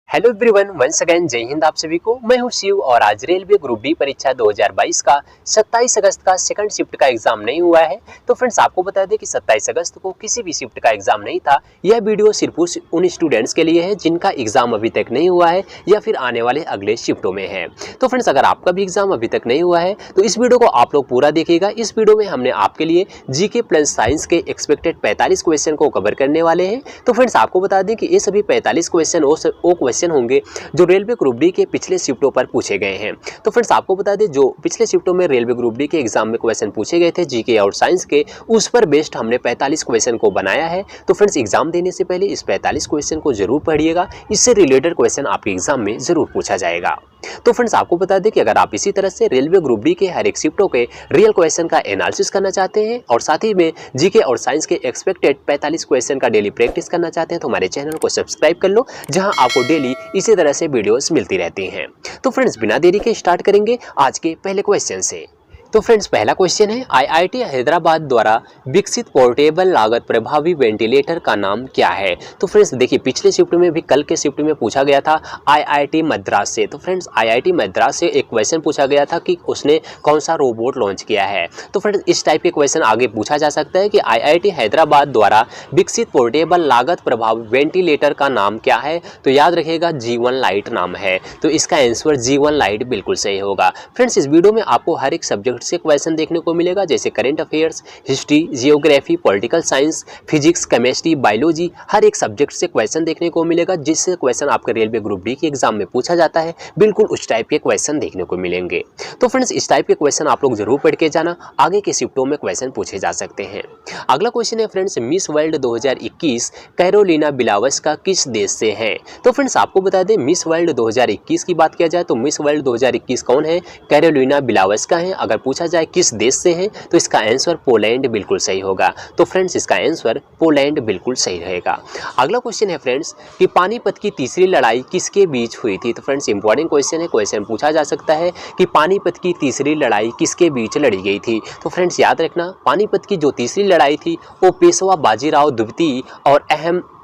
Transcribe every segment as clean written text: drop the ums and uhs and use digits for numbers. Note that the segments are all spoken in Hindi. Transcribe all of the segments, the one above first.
हेलो एवरीवन, वंस अगेन जय हिंद आप सभी को। मैं हूं शिव और आज रेलवे ग्रुप डी परीक्षा 2022 का 27 अगस्त का सेकंड शिफ्ट का एग्जाम नहीं हुआ है। तो फ्रेंड्स आपको बता दें कि 27 अगस्त को किसी भी शिफ्ट का एग्जाम नहीं था। यह वीडियो सिर्फ उन स्टूडेंट्स के लिए है जिनका एग्जाम अभी तक नहीं हुआ है या फिर आने वाले अगले शिफ्टों में है। तो फ्रेंड्स अगर आपका भी एग्जाम अभी तक नहीं हुआ है तो इस वीडियो को आप लोग पूरा देखिएगा। इस वीडियो में हमने आपके लिए जीके प्लस साइंस के एक्सपेक्टेड 45 क्वेश्चन को कवर करने वाले हैं। तो फ्रेंड्स आपको बता दें कि ये सभी 45 क्वेश्चन वो क्वेश्चन होंगे जो रेलवे ग्रुप डी के पिछले शिफ्टों पर पूछे गए हैं। तो फ्रेंड्स आपको बता दें जो पिछले शिफ्टों में रेलवे ग्रुप डी के एग्जाम में क्वेश्चन पूछे गए थे जीके और साइंस के, उस पर बेस्ड हमने 45 क्वेश्चन को बनाया है। तो फ्रेंड्स एग्जाम देने से पहले इस 45 क्वेश्चन को जरूर पढ़िएगा, इससे रिलेटेड क्वेश्चन आपके एग्जाम में जरूर पूछा जाएगा। तो फ्रेंड्स आपको बता दें कि अगर आप इसी तरह से रेलवे ग्रुप डी के हर एक शिफ्टों के रियल क्वेश्चन का एनालिसिस करना चाहते हैं और साथ ही में जीके और साइंस के एक्सपेक्टेड 45 क्वेश्चन का डेली प्रैक्टिस करना चाहते हैं तो हमारे चैनल को सब्सक्राइब कर लो, जहां आपको डेली इसी तरह से वीडियोस मिलती रहती हैं। तो फ्रेंड्स बिना देरी के स्टार्ट करेंगे आज के पहले क्वेश्चन से। तो फ्रेंड्स पहला क्वेश्चन है, आईआईटी हैदराबाद द्वारा विकसित पोर्टेबल लागत प्रभावी वेंटिलेटर का नाम क्या है। तो फ्रेंड्स देखिए पिछले शिफ्ट में भी कल के शिफ्ट में पूछा गया था आईआईटी मद्रास से। तो फ्रेंड्स आईआईटी मद्रास से एक क्वेश्चन पूछा गया था कि उसने कौन सा रोबोट लॉन्च किया है। तो फ्रेंड्स इस टाइप के क्वेश्चन आगे पूछा जा सकता है कि आईआईटी हैदराबाद द्वारा विकसित पोर्टेबल लागत प्रभावी वेंटिलेटर का नाम क्या है। तो याद रखिएगा जीवन लाइट नाम है। तो इसका आंसर जीवन लाइट बिल्कुल सही होगा। फ्रेंड्स इस वीडियो में आपको हर एक सब्जेक्ट से क्वेश्चन देखने को मिलेगा, जैसे current affairs, history, geography, political science, physics, chemistry, biology, हर एक सब्जेक्ट से क्वेश्चन देखने को मिलेगा। जिससे क्वेश्चन आपके रेलवे ग्रुप डी के एग्जाम में पूछा जाता है, बिल्कुल उस टाइप के क्वेश्चन देखने को मिलेंगे। तो फ्रेंड्स इस टाइप के क्वेश्चन आप लोग जरूर पढ़ के जाना, आगे के शिफ्टों में क्वेश्चन पूछे जा सकते हैं। अगला क्वेश्चन है friends, miss world 2021 Carolina Bielawska किस देश से है। तो फ्रेंड्स आपको बता दें मिस वर्ल्ड 2021 की बात किया जाए तो मिस वर्ल्ड 2021 कौन है, कैरोलिना बिलावस्का है। अगर पूछा जाए किस देश से है तो इसका आंसर पोलैंड बिल्कुल सही होगा। तो फ्रेंड्स इसका आंसर पोलैंड बिल्कुल सही रहेगा। अगला क्वेश्चन है फ्रेंड्स कि पानीपत की तीसरी लड़ाई किसके बीच हुई थी। तो फ्रेंड्स इंपॉर्टेंट क्वेश्चन है, क्वेश्चन पूछा जा सकता है कि पानीपत की तीसरी लड़ाई किसके बीच लड़ी गई थी। तो फ्रेंड्स याद रखना पानीपत की जो तीसरी लड़ाई थी वो पेशवा बाजीराव द्वितीय और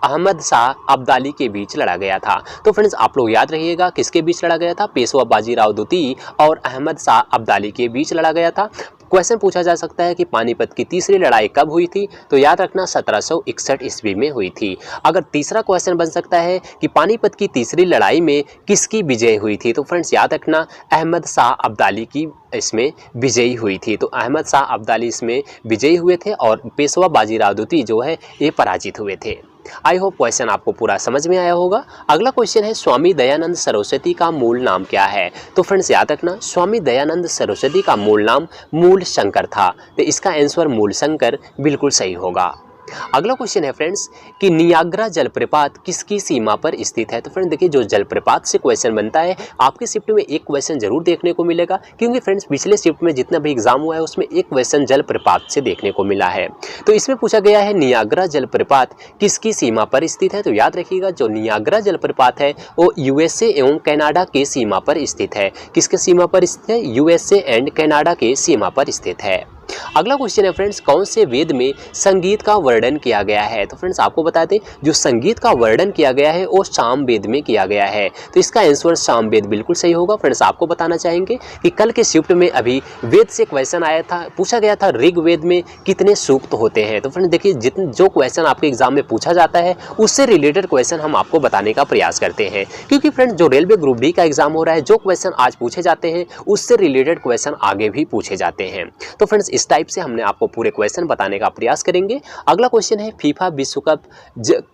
अहमद शाह अब्दाली के बीच लड़ा गया था। तो फ्रेंड्स आप लोग याद रखिएगा किसके बीच लड़ा गया था, पेशवा बाजीराव द्वितीय और अहमद शाह अब्दाली के बीच लड़ा गया था। क्वेश्चन पूछा जा सकता है कि पानीपत की तीसरी लड़ाई कब हुई थी। तो याद रखना 1761 ईस्वी में हुई थी। अगर तीसरा क्वेश्चन बन सकता है कि पानीपत की तीसरी लड़ाई में किसकी विजय हुई थी। तो फ्रेंड्स याद रखना अहमद शाह अब्दाली की इसमें विजयी हुई थी। तो अहमद शाह अब्दाली इसमें विजयी हुए थे और पेशवा बाजीराव द्वितीय जो है ये पराजित हुए थे। आई होप क्वेश्चन आपको पूरा समझ में आया होगा। अगला क्वेश्चन है, स्वामी दयानंद सरस्वती का मूल नाम क्या है। तो फ्रेंड्स याद रखना स्वामी दयानंद सरस्वती का मूल नाम मूल शंकर था। तो इसका आंसर मूल शंकर बिल्कुल सही होगा। अगला क्वेश्चन है फ्रेंड्स कि नियाग्रा जलप्रपात किसकी सीमा पर स्थित है। तो फ्रेंड्स देखिए जो जलप्रपात से क्वेश्चन बनता है आपके शिफ्ट में एक क्वेश्चन जरूर देखने को मिलेगा, क्योंकि फ्रेंड्स पिछले शिफ्ट में जितना भी एग्जाम हुआ है उसमें एक क्वेश्चन जलप्रपात से देखने को मिला है। तो इसमें पूछा गया है नियाग्रा जलप्रपात किसकी सीमा पर स्थित है। तो याद रखिएगा जो नियाग्रा जलप्रपात है वो यूएसए एवं कनाडा के सीमा पर स्थित है। किसके सीमा पर स्थित है, यूएसए एंड कनाडा के सीमा पर स्थित है। अगला क्वेश्चन है फ्रेंड्स, कौन से वेद में संगीत का वर्णन किया गया है। तो फ्रेंड्स आपको बता दें जो संगीत का वर्णन किया गया है वो साम वेद में किया गया है। तो इसका आंसर साम वेद बिल्कुल सही होगा। फ्रेंड्स आपको बताना चाहेंगे कि कल के शिफ्ट में अभी वेद से क्वेश्चन आया था, पूछा गया था ऋग्वेद में कितने सूक्त होते हैं। तो फ्रेंड्स देखिए जो क्वेश्चन आपके एग्जाम में पूछा जाता है उससे रिलेटेड क्वेश्चन हम आपको बताने का प्रयास करते हैं, क्योंकि फ्रेंड्स जो रेलवे ग्रुप डी का एग्जाम हो रहा है जो क्वेश्चन आज पूछे जाते हैं उससे रिलेटेड क्वेश्चन आगे भी पूछे जाते हैं। तो फ्रेंड्स इस टाइप से हमने आपको पूरे क्वेश्चन बताने का प्रयास करेंगे। अगला क्वेश्चन है, फीफा विश्व कप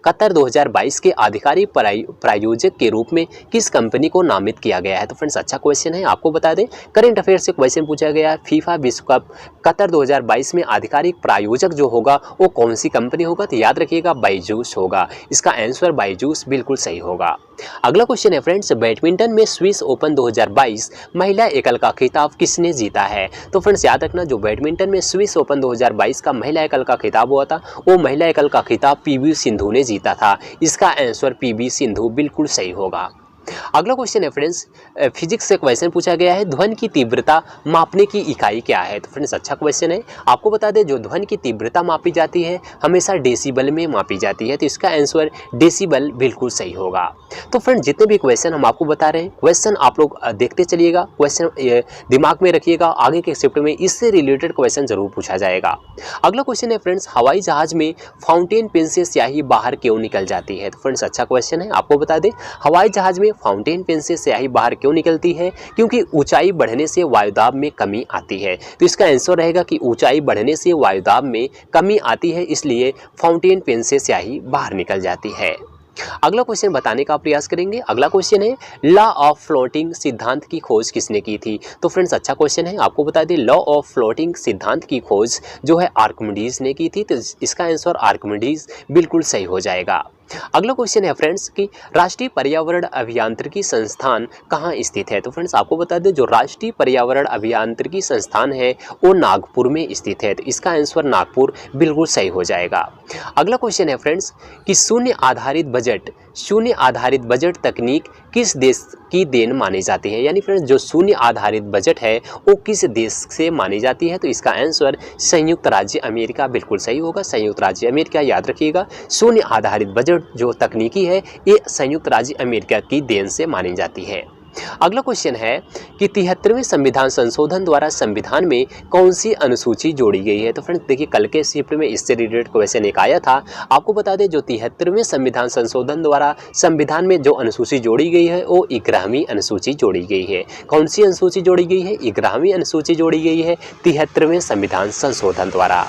कतर 2022 के आधिकारिक प्रायोजक के रूप में किस कंपनी को नामित किया गया है। तो फ्रेंड्स अच्छा क्वेश्चन है, आपको बता दें करंट अफेयर से क्वेश्चन पूछा गया है, फीफा विश्व कप कतर 2022 में आधिकारिक प्रायोजक जो होगा वो कौन सी कंपनी होगा। तो याद रखिएगा बायजूस होगा। इसका आंसर बायजूस बिल्कुल सही होगा। अगला क्वेश्चन है फ्रेंड्स, बैडमिंटन में स्विस ओपन 2022 महिला एकल का खिताब किसने जीता है। तो फ्रेंड्स याद रखना जो बैडमिंटन में स्विस ओपन 2022 का महिला एकल का खिताब हुआ था वो महिला एकल का खिताब पीवी सिंधु ने जीता था। इसका आंसर पीवी सिंधु बिल्कुल सही होगा। अगला क्वेश्चन है फ्रेंड्स, फिजिक्स से क्वेश्चन पूछा गया है, ध्वनि की तीव्रता मापने की इकाई क्या है? तो फ्रेंड्स अच्छा क्वेश्चन है। आपको बता दें जो ध्वनि की तीव्रता मापी जाती है हमेशा डेसिबल में मापी जाती है, तो इसका आंसर डेसिबल बिल्कुल सही होगा। तो फ्रेंड्स जितने भी क्वेश्चन हम आपको बता रहे हैं, क्वेश्चन आप लोग देखते चलिएगा, क्वेश्चन दिमाग में रखिएगा, आगे के शिफ्ट में इससे रिलेटेड क्वेश्चन जरूर पूछा जाएगा। अगला क्वेश्चन है फ्रेंड्स, हवाई जहाज में फाउंटेन पेन से स्याही बाहर क्यों निकल जाती है? तो फ्रेंड्स अच्छा क्वेश्चन है। आपको बता दें हवाई जहाज में फाउंटेन पेन से स्याही बाहर क्यों निकलती है? क्योंकि ऊंचाई बढ़ने से वायुदाब में कमी आती है। तो इसका आंसर रहेगा कि ऊंचाई बढ़ने से वायुदाब में कमी आती है, इसलिए फाउंटेन पेन से स्याही बाहर निकल जाती है। अगला क्वेश्चन बताने का प्रयास करेंगे। अगला क्वेश्चन है, लॉ ऑफ फ्लोटिंग सिद्धांत की खोज किसने की थी? तो फ्रेंड्स अच्छा क्वेश्चन है। आपको बता दें लॉ ऑफ फ्लोटिंग सिद्धांत की खोज जो है आर्किमिडीज ने की थी, तो इसका आंसर आर्किमिडीज बिल्कुल सही हो जाएगा। अगला क्वेश्चन है फ्रेंड्स कि राष्ट्रीय पर्यावरण अभियांत्रिकी संस्थान कहाँ स्थित है? तो फ्रेंड्स आपको बता दें जो राष्ट्रीय पर्यावरण अभियांत्रिकी संस्थान है वो नागपुर में स्थित है, तो इसका आंसर नागपुर बिल्कुल सही हो जाएगा। अगला क्वेश्चन है फ्रेंड्स कि शून्य आधारित बजट तकनीक किस देश की देन मानी जाती है? यानी फ्रेंड्स जो शून्य आधारित बजट है वो किस देश से मानी जाती है? तो इसका आंसर संयुक्त राज्य अमेरिका बिल्कुल सही होगा। संयुक्त राज्य अमेरिका याद रखिएगा, शून्य आधारित बजट जो तकनीकी है ये संयुक्त राज्य अमेरिका की देन से मानी जाती है। अगला क्वेश्चन है कि 73वें संविधान संशोधन द्वारा संविधान में कौन सी अनुसूची जोड़ी गई है? तो फ्रेंड्स देखिए कल के शिफ्ट में इससे रिलेटेड क्वेश्चन एक आया था। आपको बता दें जो 73वें संविधान संशोधन द्वारा संविधान में जो अनुसूची जोड़ी गई है वो 11वीं अनुसूची जोड़ी गई है। कौन सी अनुसूची जोड़ी गई है? 11वीं अनुसूची जोड़ी गई है 73वें संविधान संशोधन द्वारा।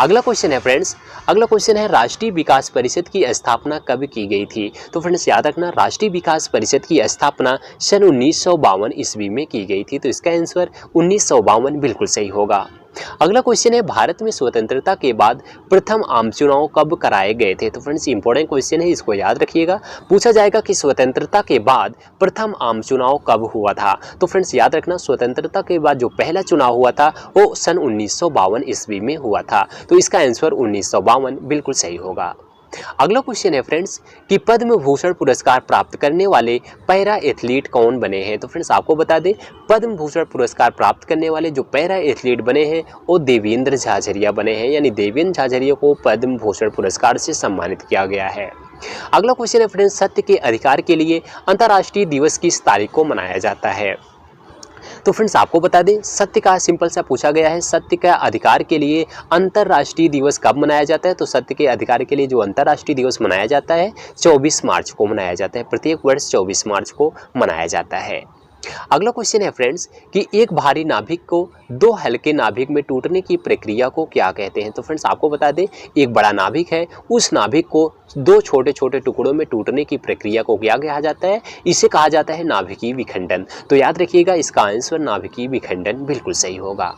अगला क्वेश्चन है फ्रेंड्स, अगला क्वेश्चन है राष्ट्रीय विकास परिषद की स्थापना कब की गई थी? तो फ्रेंड्स याद रखना राष्ट्रीय विकास परिषद की स्थापना सन 1952 ईस्वी में की गई थी, तो इसका आंसर 1952 बिल्कुल सही होगा। अगला क्वेश्चन है भारत में स्वतंत्रता के बाद प्रथम आम चुनाव कब कराए गए थे? तो फ्रेंड्स इंपॉर्टेंट क्वेश्चन है, इसको याद रखिएगा। पूछा जाएगा कि स्वतंत्रता के बाद प्रथम आम चुनाव कब हुआ था? तो फ्रेंड्स याद रखना स्वतंत्रता के बाद जो पहला चुनाव हुआ था वो सन 1952 ईस्वी में हुआ था, तो इसका आंसर 1952 बिल्कुल सही होगा। अगला क्वेश्चन है फ्रेंड्स कि पद्म भूषण पुरस्कार प्राप्त करने वाले पैरा एथलीट कौन बने हैं? तो फ्रेंड्स आपको बता दें पद्म भूषण पुरस्कार प्राप्त करने वाले जो पैरा एथलीट बने हैं वो देवेंद्र झाझरिया बने हैं, यानी देवेंद्र झाझरिया को पद्म भूषण पुरस्कार से सम्मानित किया गया है। अगला क्वेश्चन है फ्रेंड्स सत्य के अधिकार के लिए अंतर्राष्ट्रीय दिवस किस तारीख को मनाया जाता है? तो फ्रेंड्स आपको बता दें सत्य का सिंपल सा पूछा गया है, सत्य का अधिकार के लिए अंतर्राष्ट्रीय दिवस कब मनाया जाता है? तो सत्य के अधिकार के लिए जो अंतर्राष्ट्रीय दिवस मनाया जाता है 24 मार्च को मनाया जाता है, प्रत्येक वर्ष 24 मार्च को मनाया जाता है। अगला क्वेश्चन है फ्रेंड्स कि एक भारी नाभिक को दो हल्के नाभिक में टूटने की प्रक्रिया को क्या कहते हैं? तो फ्रेंड्स आपको बता दें एक बड़ा नाभिक है, उस नाभिक को दो छोटे छोटे टुकड़ों में टूटने की प्रक्रिया को क्या कहा जाता है? इसे कहा जाता है नाभिकीय विखंडन। तो याद रखिएगा इसका आंसर नाभिकीय विखंडन बिल्कुल सही होगा।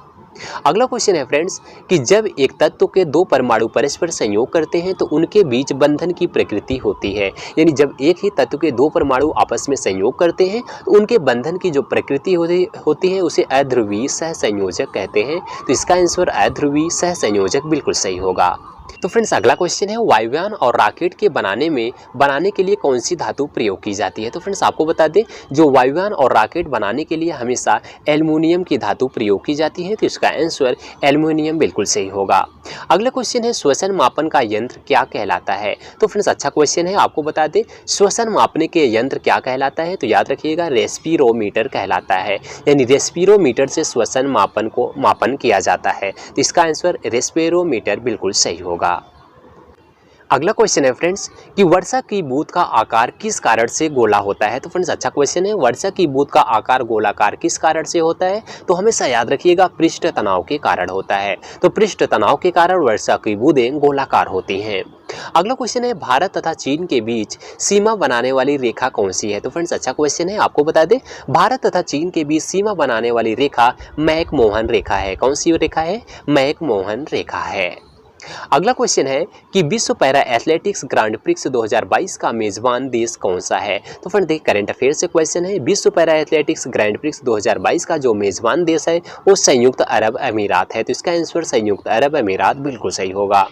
अगला क्वेश्चन है फ्रेंड्स कि जब एक तत्व के दो परमाणु परस्पर संयोग करते हैं तो उनके बीच बंधन की प्रकृति होती है, यानी जब एक ही तत्व के दो परमाणु आपस में संयोग करते हैं तो उनके बंधन की जो प्रकृति होती है उसे अध्रुवीय सहसंयोजक कहते हैं, तो इसका आंसर अध्रुवीय सहसंयोजक बिल्कुल सही होगा। तो फ्रेंड्स अगला क्वेश्चन है वायुयान और रॉकेट के बनाने के लिए कौन सी धातु प्रयोग की जाती है? तो फ्रेंड्स आपको बता दें जो वायुयान और रॉकेट बनाने के लिए हमेशा एल्युमिनियम की धातु प्रयोग की जाती है, तो इसका आंसर एल्युमिनियम बिल्कुल सही होगा। अगला क्वेश्चन है श्वसन मापन का यंत्र क्या कहलाता है? तो फ्रेंड्स अच्छा क्वेश्चन है, आपको बता दें श्वसन मापने के यंत्र क्या कहलाता है? तो याद रखिएगा रेस्पिरोमीटर कहलाता है, यानी रेस्पिरोमीटर से श्वसन मापन किया जाता है, तो इसका आंसर रेस्पिरोमीटर बिल्कुल सही होगा। अगला क्वेश्चन है फ्रेंड्स कि वर्षा की बूंद का आकार किस कारण से गोला होता है? तो फ्रेंड्स अच्छा क्वेश्चन है, वर्षा की बूंद का आकार गोलाकार किस कारण से होता है? तो हमेशा याद रखिएगा पृष्ठ तनाव के कारण होता है, तो पृष्ठ तनाव के कारण वर्षा की बूंदें गोलाकार होती हैं। अगला क्वेश्चन है भारत तथा चीन के बीच सीमा बनाने वाली रेखा कौन सी है? तो फ्रेंड्स अच्छा क्वेश्चन है, आपको बता दें भारत तथा चीन के बीच सीमा बनाने वाली रेखा मैक मोहन रेखा है। कौन सी रेखा है? मैक मोहन रेखा है। अगला क्वेश्चन है कि विश्व पैरा एथलेटिक्स ग्रांड प्रिक्स 2022 का मेजबान देश कौन सा है। तो फ्रेंड देखिए करंट अफेयर से क्वेश्चन है, विश्व पैरा एथलेटिक्स ग्रांड प्रिक्स 2022 का जो मेजबान देश है वो संयुक्त अरब अमीरात है। तो इसका आंसर संयुक्त अरब अमीरात बिल्कुल सही होगा।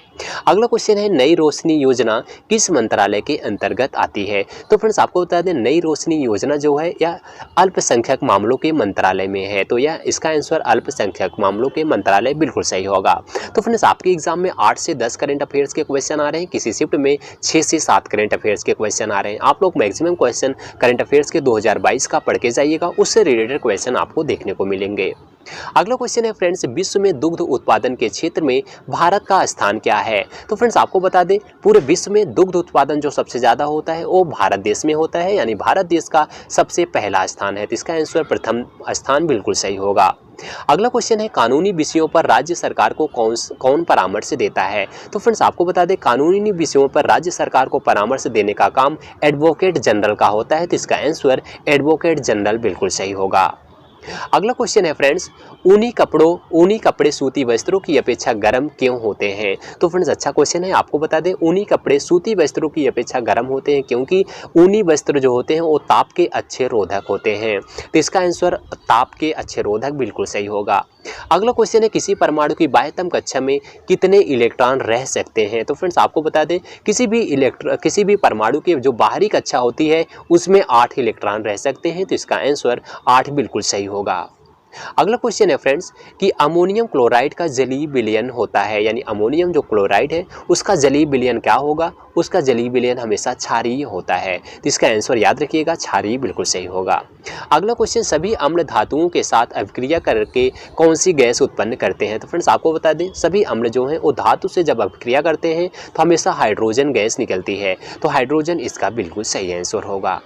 अगला क्वेश्चन है, नई रोशनी योजना किस मंत्रालय के अंतर्गत आती है। तो फ्रेंड्स आपको बता दें, नई रोशनी योजना जो है यह अल्पसंख्यक मामलों के मंत्रालय में है। तो यह इसका आंसर अल्पसंख्यक मामलों के मंत्रालय बिल्कुल सही होगा। तो फ्रेंड्स आपके एग्जाम में 8 से 10 करंट अफेयर्स के क्वेश्चन आ रहे हैं, किसी शिफ्ट में 6 से 7 करंट अफेयर्स के क्वेश्चन आ रहे हैं। आप लोग मैक्सिमम क्वेश्चन करंट अफेयर्स के 2022 का पढ़ के जाइएगा, उससे रिलेटेड क्वेश्चन आपको देखने को मिलेंगे। अगला क्वेश्चन है फ्रेंड्स, विश्व में दुग्ध उत्पादन के क्षेत्र में भारत का स्थान क्या है। तो फ्रेंड्स आपको बता दें, पूरे विश्व में दुग्ध उत्पादन जो सबसे ज़्यादा होता है वो भारत देश में होता है, यानी भारत देश का सबसे पहला स्थान है। तो इसका आंसर प्रथम स्थान बिल्कुल सही होगा। अगला क्वेश्चन है, कानूनी विषयों पर राज्य सरकार को कौन परामर्श देता है। तो फ्रेंड्स आपको बता दें, कानूनी विषयों पर राज्य सरकार को परामर्श देने का काम एडवोकेट जनरल का होता है। तो इसका आंसर एडवोकेट जनरल बिल्कुल सही होगा। अगला क्वेश्चन है फ्रेंड्स, ऊनी कपड़े सूती वस्त्रों की अपेक्षा गर्म क्यों होते हैं। तो फ्रेंड्स अच्छा क्वेश्चन है, आपको बता दें ऊनी कपड़े सूती वस्त्रों की अपेक्षा गर्म होते हैं क्योंकि ऊनी वस्त्र जो होते हैं वो ताप के अच्छे रोधक होते हैं। तो इसका आंसर ताप के अच्छे रोधक बिल्कुल सही होगा। अगला क्वेश्चन है, किसी परमाणु की बाह्यतम कक्षा में कितने इलेक्ट्रॉन रह सकते हैं। तो फ्रेंड्स आपको बता दें, किसी भी परमाणु की जो बाहरी कक्षा होती है उसमें 8 इलेक्ट्रॉन रह सकते हैं। तो इसका आंसर 8 बिल्कुल सही होगा। अगला क्वेश्चन है फ्रेंड्स कि अमोनियम क्लोराइड का जलीय विलयन होता है, यानी अमोनियम जो क्लोराइड है उसका जलीय विलयन क्या होगा। उसका जलीय विलयन हमेशा क्षारीय होता है। तो इसका आंसर याद रखिएगा, क्षारीय बिल्कुल सही होगा। अगला क्वेश्चन, सभी अम्ल धातुओं के साथ अभिक्रिया करके कौन सी गैस उत्पन्न करते हैं। तो फ्रेंड्स आपको बता दें, सभी अम्ल जो हैं वो धातु से जब अभिक्रिया करते हैं तो हमेशा हाइड्रोजन गैस निकलती है। तो हाइड्रोजन इसका बिल्कुल सही आंसर होगा।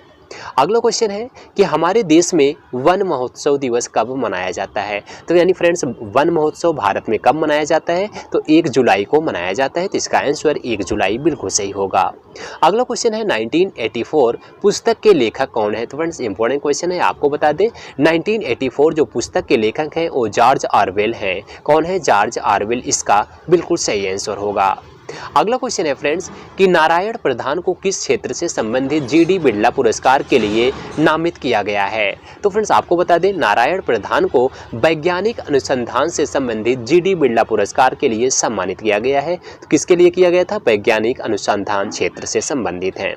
अगला क्वेश्चन है कि हमारे देश में वन महोत्सव दिवस कब मनाया जाता है। तो यानी फ्रेंड्स वन महोत्सव भारत में कब मनाया जाता है। तो 1 जुलाई को मनाया जाता है। तो इसका आंसर 1 जुलाई बिल्कुल सही होगा। अगला क्वेश्चन है, 1984 पुस्तक के लेखक कौन है। तो फ्रेंड्स इंपॉर्टेंट क्वेश्चन है, आपको बता दें 1984 जो पुस्तक के लेखक हैं वो जॉर्ज ऑरवेल हैं। कौन है, जॉर्ज ऑरवेल, इसका बिल्कुल सही आंसर होगा। अगला क्वेश्चन है फ्रेंड्स कि नारायण प्रधान को किस क्षेत्र से संबंधित जीडी बिरला पुरस्कार के लिए नामित किया गया है। तो फ्रेंड्स आपको बता दें, नारायण प्रधान को वैज्ञानिक अनुसंधान से संबंधित जीडी बिरला पुरस्कार के लिए सम्मानित किया गया है। तो किसके लिए किया गया था, वैज्ञानिक अनुसंधान क्षेत्र से संबंधित है।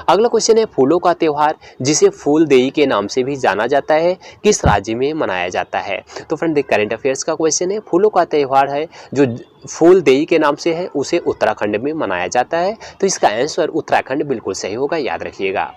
अगला क्वेश्चन है, फूलों का त्योहार जिसे फूलदेई के नाम से भी जाना जाता है किस राज्य में मनाया जाता है। तो फ्रेंड करंट अफेयर्स का क्वेश्चन है, फूलों का त्योहार है जो फूलदेई के नाम से है उसे उत्तराखंड में मनाया जाता है। तो इसका आंसर उत्तराखंड बिल्कुल सही होगा, याद रखिएगा।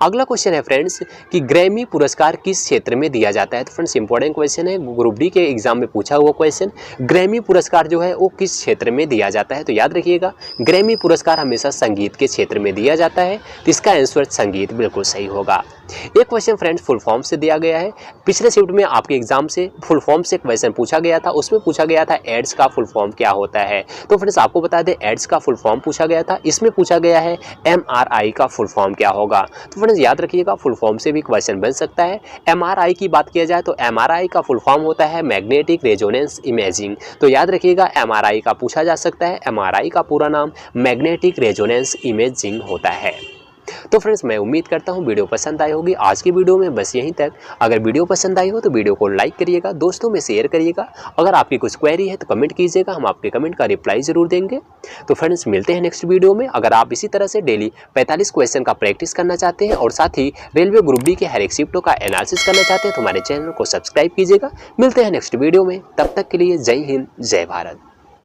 अगला क्वेश्चन है फ्रेंड्स कि ग्रैमी पुरस्कार किस क्षेत्र में दिया जाता है। तो फ्रेंड्स इंपॉर्टेंट क्वेश्चन है, ग्रुप डी के एग्जाम में पूछा हुआ क्वेश्चन, ग्रैमी पुरस्कार जो है वो किस क्षेत्र में दिया जाता है। तो याद रखिएगा, ग्रैमी पुरस्कार हमेशा संगीत के क्षेत्र में दिया जाता है। तो इसका आंसर संगीत बिल्कुल सही होगा। एक क्वेश्चन फ्रेंड्स फुल फॉर्म से दिया गया है, पिछले शिफ्ट में आपके एग्जाम से फुल फॉर्म से क्वेश्चन पूछा गया था, उसमें पूछा गया था एड्स का फुल फॉर्म क्या होता है। तो फ्रेंड्स आपको बता दें एड्स का फुल फॉर्म पूछा गया था, इसमें पूछा गया है एमआरआई का फुल फॉर्म क्या होगा। तो फ्रेंड्स याद रखिएगा, फुल फॉर्म से भी क्वेश्चन बन सकता है। एमआरआई की बात किया जाए तो एमआरआई का फुल फॉर्म होता है मैग्नेटिक रेजोनेंस इमेजिंग। तो याद रखिएगा, एमआरआई का पूछा जा सकता है, एमआरआई का पूरा नाम मैग्नेटिक रेजोनेंस इमेजिंग होता है। तो फ्रेंड्स मैं उम्मीद करता हूँ वीडियो पसंद आई होगी। आज की वीडियो में बस यहीं तक। अगर वीडियो पसंद आई हो तो वीडियो को लाइक करिएगा, दोस्तों में शेयर करिएगा। अगर आपकी कुछ क्वेरी है तो कमेंट कीजिएगा, हम आपके कमेंट का रिप्लाई जरूर देंगे। तो फ्रेंड्स मिलते हैं नेक्स्ट वीडियो में। अगर आप इसी तरह से डेली 45 क्वेश्चन का प्रैक्टिस करना चाहते हैं और साथ ही रेलवे ग्रुप डी के हर एक शिफ्टों का एनालिसिस करना चाहते हैं तो हमारे चैनल को सब्सक्राइब कीजिएगा। मिलते हैं नेक्स्ट वीडियो में, तब तक के लिए जय हिंद, जय भारत।